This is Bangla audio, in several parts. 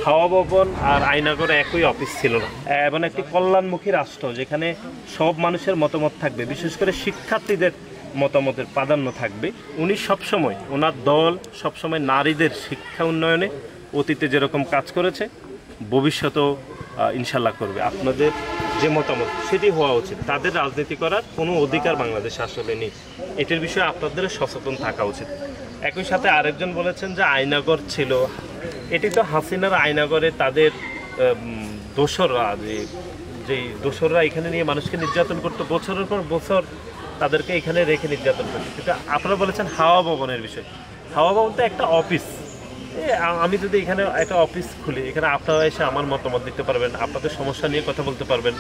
হাওয়া ভবন আর আয়নাগর একই অফিস ছিল না, এবং একটি কল্যাণমুখী রাষ্ট্র যেখানে সব মানুষের মতামত থাকবে, বিশেষ করে শিক্ষার্থীদের মতামতের প্রাধান্য থাকবে। উনি সবসময়, ওনার দল সবসময় নারীদের শিক্ষা উন্নয়নে অতীতে যেরকম কাজ করেছে ভবিষ্যতেও ইনশাল্লাহ করবে। আপনাদের যে মতামত সেটি হওয়া উচিত। তাদের রাজনীতি করার কোনো অধিকার বাংলাদেশে আসলে নেই, এটির বিষয়ে আপনাদের সচেতন থাকা উচিত। একই সাথে আরেকজন বলেছেন যে আয়নাগর ছিল, এটি তো হাসিনার আয়নাগরে তাদের দোসররা, যেই দোসররা এখানে নিয়ে মানুষকে নির্যাতন করতো, বছরের পর বছর তাদেরকে এখানে রেখে নির্যাতন করতো। এটা আপনারা বলেছেন হাওয়া ভবনের বিষয়। হাওয়া ভবন তো একটা অফিস। আমি যদি এখানে একটা অফিস খুলি, এখানে আপনারা এসে আমার মতামত দিতে পারবেন, আপনাদের সমস্যা নিয়ে কথা বলতে পারবেন,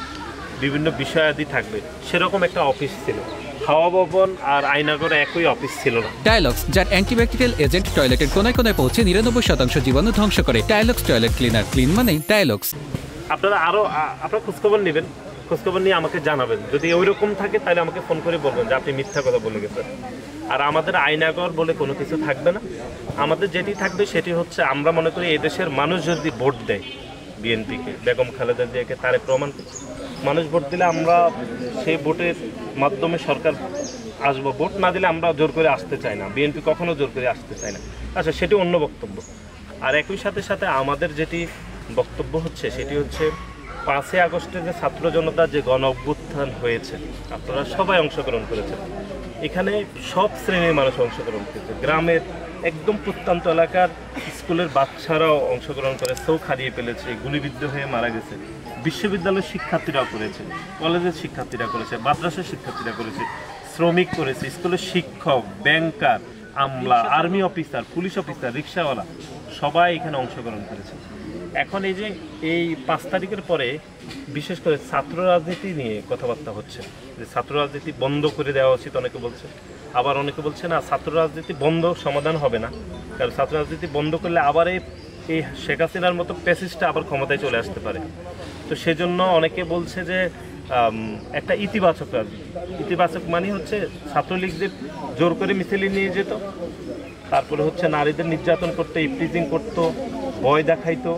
বিভিন্ন বিষয়াদি থাকবে, সেরকম একটা অফিস ছিল। হাওয়া ভবন আর আয়নাগরে একই অফিস ছিল না। ডায়ালগস, যার অ্যান্টিব্যাকটেরিয়াল এজেন্ট টয়লেটের কোনায় কোনায় পৌঁছে 99% জীবাণু ধ্বংস করে। ডায়ালগস টয়লেট ক্লিনার, ক্লিন মানে ডায়ালগস। আপনারা আপনারা খোঁজখবর নেবেন, খোঁজখবর নিয়ে আমাকে জানাবেন। যদি ওই রকম থাকে তাহলে আমাকে ফোন করে বলবেন যে আপনি মিথ্যা কথা বলে গেছেন। আর আমাদের আয়নাগর বলে কোনো কিছু থাকবে না। আমাদের যেটি থাকবে সেটি হচ্ছে, আমরা মনে করি এদেশের মানুষ যদি ভোট দেয় বিএনপিকে, বেগম খালেদা জিয়াকে, তারেক রহমানকে, মানুষ ভোট দিলে আমরা সেই ভোটের মাধ্যমে সরকার আসবো। ভোট না দিলে আমরা জোর করে আসতে চাই না, বিএনপি কখনো জোর করে আসতে চায় না। আচ্ছা, সেটি অন্য বক্তব্য। আর একই সাথে সাথে আমাদের যেটি বক্তব্য হচ্ছে সেটি হচ্ছে 5ই আগস্টে যে ছাত্র জনতার যে গণ অভ্যুত্থান হয়েছে, আপনারা সবাই অংশগ্রহণ করেছেন। এখানে সব শ্রেণীর মানুষ অংশগ্রহণ করেছে। গ্রামের একদম প্রত্যন্ত এলাকার স্কুলের বাচ্চারাও অংশগ্রহণ করে, চোখ হারিয়ে ফেলেছে, গুলিবিদ্ধ হয়ে মারা গেছে। বিশ্ববিদ্যালয়ের শিক্ষার্থীরাও করেছে, কলেজের শিক্ষার্থীরা করেছে, মাদ্রাসার শিক্ষার্থীরা করেছে, শ্রমিক করেছে, স্কুলের শিক্ষক, ব্যাংকার, আমলা, আর্মি অফিসার, পুলিশ অফিসার, রিক্সাওয়ালা সবাই এখানে অংশগ্রহণ করেছে। এখন এই যে এই 5 তারিখের পরে বিশেষ করে ছাত্র রাজনীতি নিয়ে কথাবার্তা হচ্ছে, যে ছাত্র রাজনীতি বন্ধ করে দেওয়া উচিত অনেকে বলছে, আবার অনেকে বলছে না, ছাত্র রাজনীতি বন্ধ সমাধান হবে না, কারণ ছাত্র রাজনীতি বন্ধ করলে আবার এই শেখ হাসিনার মতো প্যাসিস্টটা আবার ক্ষমতায় চলে আসতে পারে। তো সেজন্য অনেকে বলছে যে একটা ইতিবাচক রাজনীতি। ইতিবাচক মানে হচ্ছে ছাত্রলীগ যে জোর করে মিছিলে নিয়ে যেত, তারপরে হচ্ছে নারীদের নির্যাতন করতো, ইফটিজিং করতো, ভয় দেখাইতো,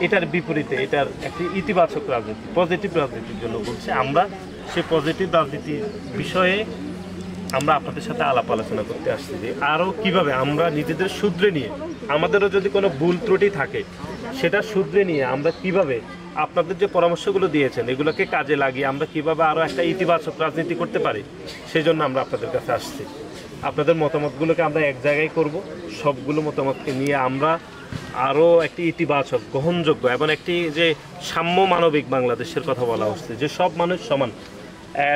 এটার বিপরীতে এটার একটি ইতিবাচক রাজনীতি, পজিটিভ রাজনীতির জন্য বলছে। আমরা সেই পজিটিভ রাজনীতির বিষয়ে আমরা আপনাদের সাথে আলাপ আলোচনা করতে আসছি, যে আরও কীভাবে আমরা নিজেদের শুধরে নিয়ে, আমাদেরও যদি কোনো ভুল ত্রুটি থাকে সেটা শুধরে নিয়ে আমরা কিভাবে আপনাদের যে পরামর্শগুলো দিয়েছেন এগুলোকে কাজে লাগিয়ে আমরা কিভাবে আরও একটা ইতিবাচক রাজনীতি করতে পারি, সেই জন্য আমরা আপনাদের কাছে আসছি। আপনাদের মতামতগুলোকে আমরা এক জায়গায় করব, সবগুলো মতামতকে নিয়ে আমরা আরও একটি ইতিবাচক, গ্রহণযোগ্য এবং একটি যে সাম্য মানবিক বাংলাদেশের কথা বলা হচ্ছে, যে সব মানুষ সমান,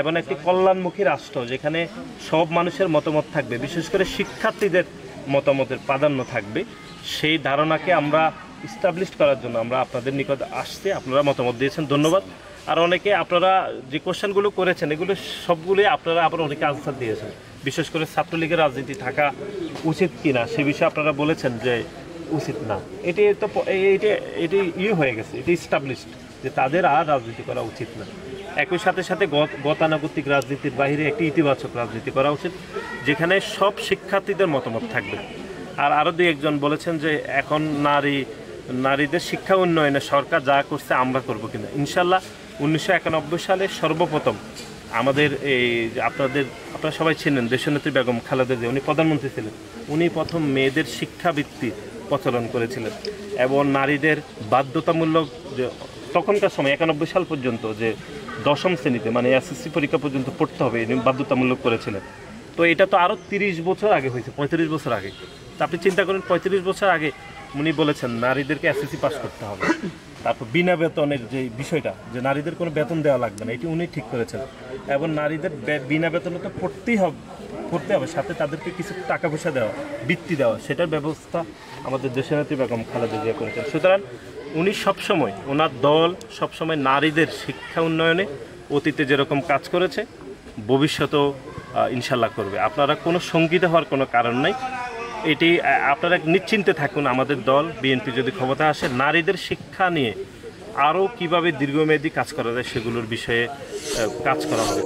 এবং একটি কল্যাণমুখী রাষ্ট্র যেখানে সব মানুষের মতামত থাকবে, বিশেষ করে শিক্ষার্থীদের মতামতের প্রাধান্য থাকবে, সেই ধারণাকে আমরা ইস্টাবলিশ করার জন্য আমরা আপনাদের নিকট আসছি। আপনারা মতামত দিয়েছেন, ধন্যবাদ। আর অনেকে আপনারা যে কোশ্চেনগুলো করেছেন এগুলো সবগুলোই আপনারা আবার অনেকে আনসার দিয়েছেন, বিশেষ করে ছাত্রলীগের রাজনীতি থাকা উচিত কিনা সে বিষয়ে আপনারা বলেছেন যে উচিত না। এটি তো এটি হয়ে গেছে, এটি ইস্টাবলিশড যে তাদের আর রাজনীতি করা উচিত না। একই সাথে সাথে গতানুগতিক রাজনীতির বাইরে একটি ইতিবাচক রাজনীতি করা উচিত, যেখানে সব শিক্ষার্থীদের মতামত থাকবে। আর আরও 2-1 জন বলেছেন যে এখন নারীদের শিক্ষা উন্নয়নে সরকার যা করছে আমরা করব কিনা। ইনশাল্লাহ 1991 সালে সর্বপ্রথম আমাদের এই আপনারা সবাই ছিলেন দেশনেত্রী বেগম খালেদা জিয়া, উনি প্রধানমন্ত্রী ছিলেন, উনি প্রথম মেয়েদের শিক্ষাবৃত্তি প্রচলন করেছিলেন এবং নারীদের বাধ্যতামূলক, যে তখনকার সময় 91 সাল পর্যন্ত যে 10ম শ্রেণীতে মানে এসএসসি পরীক্ষা পর্যন্ত পড়তে হবে বাধ্যতামূলক করেছিলেন। তো এটা তো আরও 30 বছর আগে হয়েছে, 35 বছর আগে। তা আপনি চিন্তা করেন 35 বছর আগে উনি বলেছেন নারীদেরকে এসএসসি পাস করতে হবে, তারপর বিনা বেতনের যে বিষয়টা, যে নারীদের কোনো বেতন দেওয়া লাগবে না, এটি উনি ঠিক করেছেন। এবং নারীদের বিনা বেতনে তো পড়তে হবে, সাথে তাদেরকে কিছু টাকা পয়সা দেওয়া, বৃত্তি দেওয়া, সেটার ব্যবস্থা আমাদের দেশনেত্রী বেগম খালেদা জিয়া করেছেন। সুতরাং উনি সবসময়, ওনার দল সবসময় নারীদের শিক্ষা উন্নয়নে অতীতে যেরকম কাজ করেছে ভবিষ্যতেও ইনশাল্লাহ করবে। আপনারা কোনো শঙ্কিত হওয়ার কোনো কারণ নাই, এটি আপনারা নিশ্চিন্তে থাকুন। আমাদের দল বিএনপি যদি ক্ষমতা আসে, নারীদের শিক্ষা নিয়ে আরও কীভাবে দীর্ঘমেয়াদী কাজ করা যায় সেগুলোর বিষয়ে কাজ করা হবে।